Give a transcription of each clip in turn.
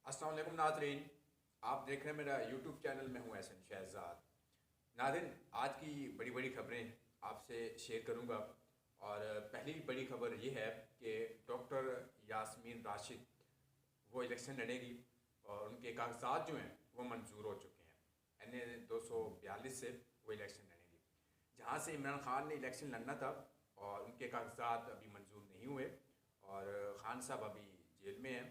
अस्सलाम वालेकुम नाज़रीन, आप देख रहे हैं मेरा यूट्यूब चैनल में हूँ एहसन शहजाद। नाज़रीन, आज की बड़ी बड़ी खबरें आपसे शेयर करूँगा। और पहली बड़ी खबर ये है कि डॉक्टर यास्मीन राशिद वो इलेक्शन लड़ेगी और उनके कागजात जो हैं वो मंजूर हो चुके हैं। NA 242 से वो इलेक्शन लड़ेंगी। जहाँ से इमरान खान ने इलेक्शन लड़ना था और उनके कागजात अभी मंजूर नहीं हुए और खान साहब अभी जेल में हैं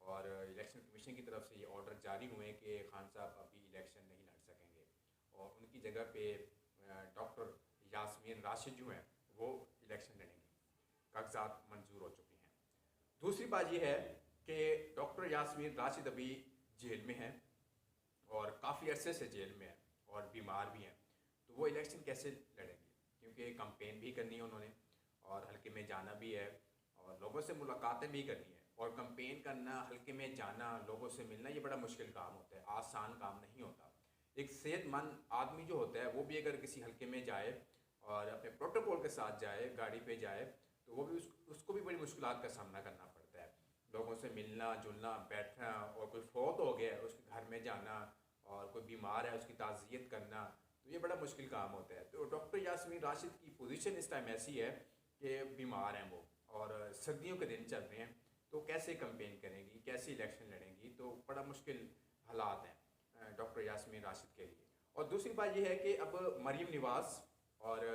और इलेक्शन कमीशन की तरफ से ये ऑर्डर जारी हुए कि खान साहब अभी इलेक्शन नहीं लड़ सकेंगे और उनकी जगह पे डॉक्टर यास्मीन राशिद जो हैं वो इलेक्शन लड़ेंगी। कागजात मंजूर हो चुके हैं। दूसरी बात ये है कि डॉक्टर यास्मीन राशिद अभी जेल में हैं और काफ़ी अरसे से जेल में हैं और बीमार भी हैं, तो वो इलेक्शन कैसे लड़ेंगे? क्योंकि कंपेन भी करनी है उन्होंने और हल्के में जाना भी है और लोगों से मुलाकातें भी करनी है। और कंपेन करना, हल्के में जाना, लोगों से मिलना, ये बड़ा मुश्किल काम होता है, आसान काम नहीं होता। एक सेहतमंद आदमी जो होता है वो भी अगर किसी हल्के में जाए और अपने प्रोटोकॉल के साथ जाए, गाड़ी पे जाए, तो वो भी उसको भी बड़ी मुश्किलात का सामना करना पड़ता है। लोगों से मिलना जुलना, बैठना, और कोई फौत हो गया उसके घर में जाना और कोई बीमार है उसकी ताज़ियत करना, तो ये बड़ा मुश्किल काम होता है। तो डॉक्टर यास्मीन राशिद की पोजीशन इस टाइम ऐसी है कि बीमार हैं वो और सर्दियों के दिन चल रहे हैं, तो कैसे कंपेन करेंगी, कैसे इलेक्शन लड़ेंगी? तो बड़ा मुश्किल हालात हैं डॉक्टर यास्मीन राशिद के लिए। और दूसरी बात यह है कि अब मरीम नवाज़ और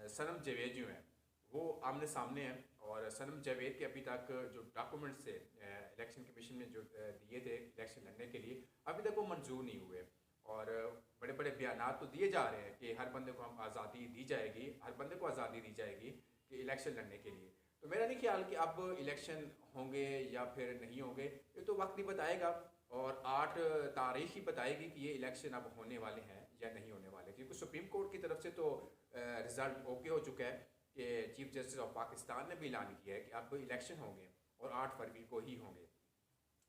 सनम जावेद जो हैं वो आमने सामने हैं और सनम जावेद के अभी तक जो डॉक्यूमेंट्स थे इलेक्शन कमीशन में जो दिए थे इलेक्शन लड़ने के लिए, अभी तक वो मंजूर नहीं हुए। और बड़े बड़े बयान तो दिए जा रहे हैं कि हर बंदे को हम आज़ादी दी जाएगी, हर बंदे को आज़ादी दी जाएगी कि इलेक्शन लड़ने के लिए। तो मेरा नहीं ख्याल कि अब इलेक्शन होंगे या फिर नहीं होंगे, ये तो वक्त ही बताएगा और 8 तारीख ही बताएगी कि ये इलेक्शन अब होने वाले हैं या नहीं होने वाले। क्योंकि सुप्रीम कोर्ट की तरफ से तो रिज़ल्ट ओके हो चुका है कि चीफ जस्टिस ऑफ पाकिस्तान ने भी ऐलान किया है कि अब इलेक्शन होंगे और 8 फरवरी को ही होंगे।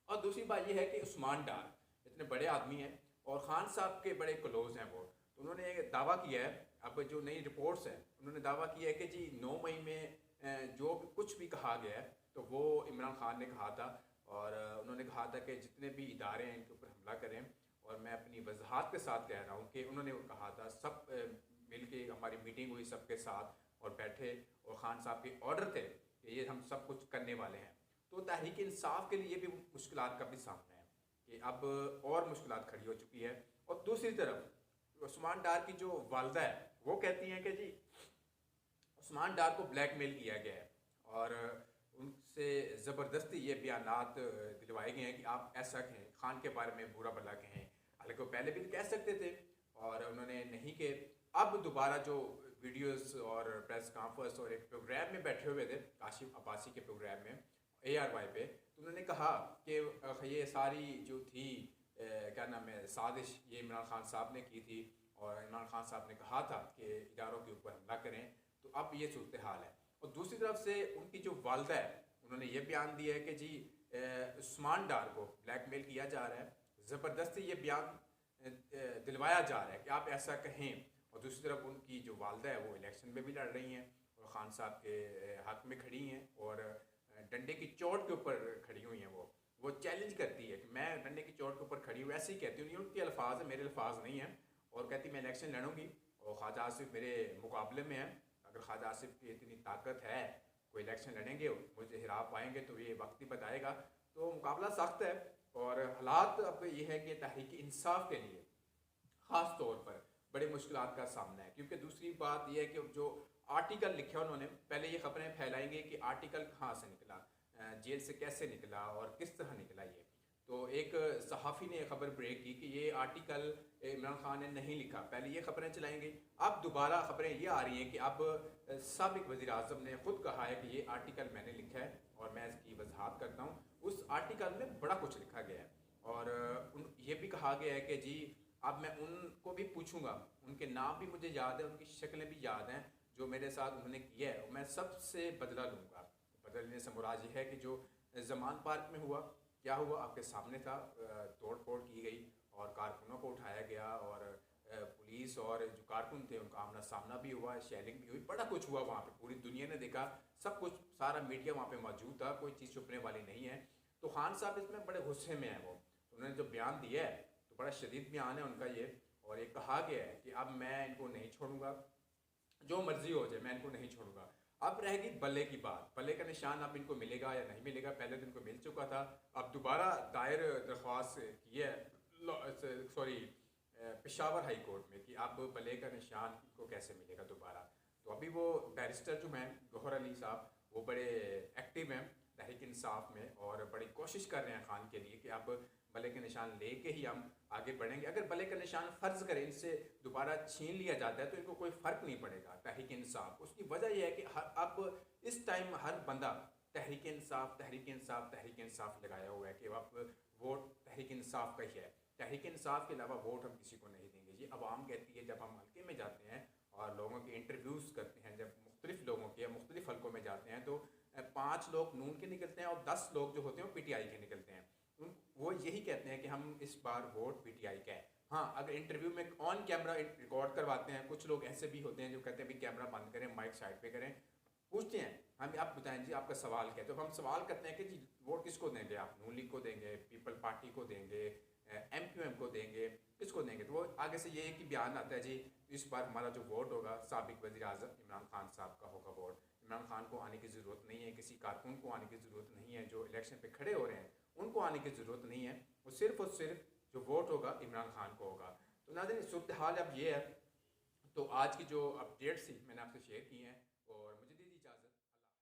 और दूसरी बात यह है कि उस्मान डार इतने बड़े आदमी हैं और ख़ान साहब के बड़े क्लोज हैं वो, तो उन्होंने दावा किया है, अब जो नई रिपोर्ट्स हैं उन्होंने दावा किया है कि जी 9 मई में जो भी कुछ भी कहा गया है तो वो इमरान खान ने कहा था और उन्होंने कहा था कि जितने भी इदारे हैं इनके ऊपर हमला करें। और मैं अपनी वजाहत के साथ कह रहा हूँ कि उन्होंने कहा था, सब मिल के हमारी मीटिंग हुई सबके साथ और बैठे और ख़ान साहब के ऑर्डर थे कि ये हम सब कुछ करने वाले हैं। तो तहरीक इंसाफ के लिए भी मुश्किलात का भी सामना है कि अब और मुश्किलात खड़ी हो चुकी है। और दूसरी तरफ उस्मान डार की जो वालदा है वो कहती हैं कि जी उस्मान डार को ब्लैकमेल किया गया है और उनसे ज़बरदस्ती ये बयानात दिलवाए गए हैं कि आप ऐसा कहें, खान के बारे में बुरा भला कहें। हालांकि वो पहले भी कह सकते थे और उन्होंने नहीं कि अब दोबारा जो वीडियोस और प्रेस कॉन्फ्रेंस और एक प्रोग्राम में बैठे हुए थे काशिफ अब्बासी के प्रोग्राम में ARY पे, तो उन्होंने कहा कि ये सारी जो थी क्या नाम है साजिश, ये इमरान खान साहब ने की थी और इमरान खान साहब ने कहा था कि इदारों के ऊपर हमला करें। तो अब ये सूरत हाल है। और दूसरी तरफ से उनकी जो वालदा है उन्होंने ये बयान दिया है कि जी उस्मान डार को ब्लैकमेल किया जा रहा है, ज़बरदस्ती ये बयान दिलवाया जा रहा है कि आप ऐसा कहें। और दूसरी तरफ उनकी जो वालदा है वो इलेक्शन में भी लड़ रही हैं और ख़ान साहब के हक में खड़ी हैं और डंडे की चोट के ऊपर खड़ी हुई हैं। वो चैलेंज करती है कि मैं डंडे की चोट के ऊपर खड़ी हूँ, ऐसे ही कहती हूँ, उनके अल्फाज है, मेरे अल्फाज नहीं हैं। और कहती मैं इलेक्शन लड़ूंगी और ख्वाजा आसिफ मेरे मुकाबले में है। अगर ख्वाजा आसिफ की इतनी ताकत है, कोई इलेक्शन लड़ेंगे, मुझे हिरा पाएंगे, तो ये वक्त ही बताएगा। तो मुकाबला सख्त है और हालात अब ये है कि तहरीक इंसाफ के लिए ख़ास तौर पर बड़ी मुश्किलात का सामना है। क्योंकि दूसरी बात यह है कि जो आर्टिकल लिखा उन्होंने, पहले ये खबरें फैलाएंगे कि आर्टिकल कहाँ से निकला, जेल से कैसे निकला और किस तरह निकला ये। तो एक सहाफ़ी ने खबर ब्रेक की कि ये आर्टिकल इमरान खान ने नहीं लिखा, पहले ये खबरें चलाएंगे। अब दोबारा खबरें ये आ रही हैं कि अब साबिक़ वज़ीर आज़म ने ख़ुद कहा है कि ये आर्टिकल मैंने लिखा है और मैं इसकी वजाहत करता हूँ। उस आर्टिकल में बड़ा कुछ लिखा गया है और ये भी कहा गया है कि जी अब मैं उनको भी पूछूंगा, उनके नाम भी मुझे याद है, उनकी शक्लें भी याद हैं जो मेरे साथ उन्होंने किया है, मैं सबसे बदला लूँगा। बदलने से मुराद ये है कि जो ज़मान पार्क में हुआ, क्या हुआ आपके सामने था, तोड़ फोड़ की गई और कारकुनों को उठाया गया और पुलिस और जो कारकुन थे उनका आमना सामना भी हुआ, शेलिंग भी हुई, बड़ा कुछ हुआ वहाँ पे, पूरी दुनिया ने देखा, सब कुछ, सारा मीडिया वहाँ पे मौजूद था, कोई चीज़ छुपने वाली नहीं है। تو خان صاحب اس میں بڑے غصے میں ہیں، وہ انہوں نے جو بیان دیا ہے تو بڑا شدید بیان ہے ان کا یہ، اور یہ کہا گیا ہے کہ اب میں ان کو نہیں چھوڑوں گا، جو مرضی ہو جائے میں ان کو نہیں چھوڑوں گا۔ اب رہے گی بلے کی بات، بلے کا نشان اب ان کو ملے گا یا نہیں ملے گا، پہلے تو ان کو مل چکا تھا، اب دوبارہ دائر درخواست کی ہے سوری پشاور ہائی کورٹ میں کہ اب بلے کا نشان ان کو کیسے ملے گا دوبارہ۔ تو ابھی وہ بیرسٹر جو ہیں گوہر علی صاحب وہ بڑے ایکٹیو ہیں تحریک انصاف میں، اور بڑی کوشش کر رہے ہیں خان کے لیے کہ اب بلے کا نشان لے کے ہی ہم آگے بڑھیں گے۔ اگر بلے کا نشان فرض کریں ان سے دوبارہ چھین لیا جاتا ہے تو ان کو کوئی فرق نہیں پڑے گا تحریک انصاف۔ اس کی وجہ یہ ہے کہ اب اس ٹائم ہر بندہ تحریک انصاف تحریک انصاف تحریک انصاف لگایا ہوا ہے کہ اب ووٹ تحریک انصاف کا ہی ہے، تحریک انصاف کے علاوہ ووٹ ہم کسی کو نہیں دیں گے۔ یہ عوام کہتی ہے، جب ہم حلقے میں جاتے ہیں اور لوگوں کے انٹرویوز کرتے ہیں، جب مختلف لوگوں کے مختلف حلقوں میں جاتے ہیں تو 5 لوگ نون کے نکلتے ہیں اور 10 لوگ جو ہوتے ہیں وہ پی ٹی آئی کے نکلتے ہیں، وہ یہی کہتے ہیں کہ ہم اس بار ووٹ پی ٹی آئی کا ہے۔ ہاں اگر انٹرویو میں آن کیمرہ ریکارڈ کرواتے ہیں، کچھ لوگ ایسے بھی ہوتے ہیں جو کہتے ہیں بھی کیمرہ بند کریں، مائک سائڈ پہ کریں، پوچھتے ہیں ہم آپ بتائیں جی آپ کا سوال کیا ہے، تو ہم سوال کرتے ہیں کہ جی ووٹ کس کو دیں گے، آپ نون لیگ کو دیں گے، پیپل پارٹی کو دیں گے، ایم کیو ایم کو دیں گے، کس کو دیں گے؟ تو وہ آگے سے یہ ایک ہی بیان آتا ہے جی اس بار ہمارا جو ووٹ ہوگا سابق وزیر اعظم عمران خان صاحب کا ہوگا ووٹ، عمران خان کو آنے کی ضرورت نہیں ہے، کسی کارکن کو آنے کی ضرورت نہیں ہے، جو الیکشن پہ کھڑے ہو رہے ہیں ان کو آنے کی ضرورت نہیں ہے، وہ صرف اور صرف جو ووٹ ہوگا عمران خان کو ہوگا۔ تو ناظرین صورتحال اب یہ ہے، تو آج کی جو اپڈیٹس تھی میں نے آپ سے شیئر کی ہیں، اور مجھے